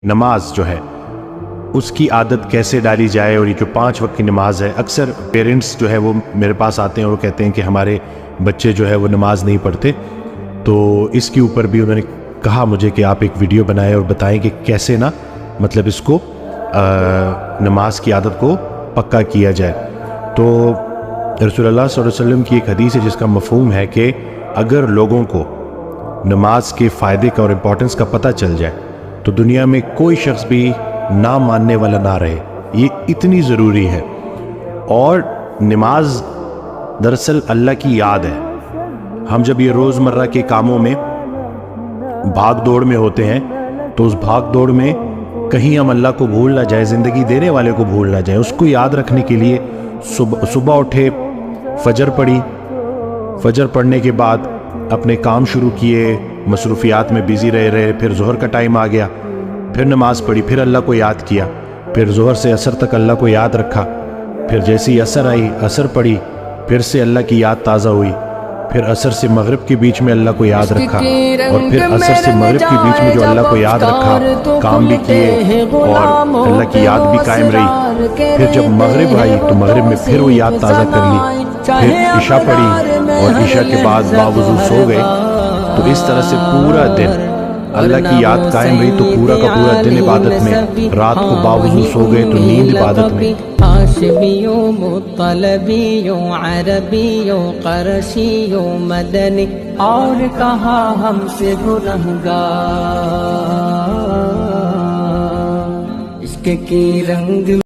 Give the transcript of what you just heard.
نماز جو ہے اس کی عادت کیسے ڈالی جائے، اور یہ جو 5 وقت کی نماز ہے، اکثر پیرنٹس جو ہے وہ میرے پاس آتے ہیں اور وہ کہتے ہیں کہ ہمارے بچے جو ہے وہ نماز نہیں پڑھتے، تو اس کے اوپر بھی انہوں نے کہا مجھے کہ آپ ایک ویڈیو بنائیں اور بتائیں کہ کیسے نا مطلب اس کو نماز کی عادت کو پکا کیا جائے۔ تو رسول اللہ صلی اللہ علیہ وسلم کی ایک حدیث ہے جس کا مفہوم ہے کہ اگر لوگوں کو نماز کے فائدے کا اور امپورٹنس کا پتہ چل جائے تو دنیا میں کوئی شخص بھی نہ ماننے والا نہ رہے، یہ اتنی ضروری ہے۔ اور نماز دراصل اللہ کی یاد ہے۔ ہم جب یہ روزمرہ کے کاموں میں بھاگ دوڑ میں ہوتے ہیں تو اس بھاگ دوڑ میں کہیں ہم اللہ کو بھول نہ جائیں، زندگی دینے والے کو بھول نہ جائیں۔ اس کو یاد رکھنے کے لیے صبح اٹھے، فجر پڑھی، فجر پڑھنے کے بعد اپنے کام شروع کیے، مصروفیات میں بیزی رہے، پھر ظہر کا ٹائم آ گیا، پھر نماز پڑھی، پھر اللہ کو یاد کیا، پھر ظہر سے عصر تک اللہ کو یاد رکھا، پھر جیسی عصر آئی عصر پڑھی، پھر سے اللہ کی یاد تازہ ہوئی، پھر عصر سے مغرب کے بیچ میں اللہ کو یاد رکھا، اور پھر عصر سے مغرب کے بیچ میں جو اللہ کو یاد رکھا، کام بھی کیے اور اللہ کی یاد بھی قائم رہی۔ پھر جب مغرب آئی تو مغرب میں پھر وہ یاد تازہ کر لی، پھر عشاء پڑھی اور عشاء کے بعد باوضو سو گئے۔ تو اس طرح سے پورا دن اللہ کی یاد قائم رہی، تو پورا کا پورا دن عبادت میں، رات کو باوضو سو گئے تو نیند عبادت میں۔ ہاشمیوں، مطلبیوں، عربیوں، قرشیوں، مدنی، اور کہا ہم سے گنہگار، عشق کی رنگ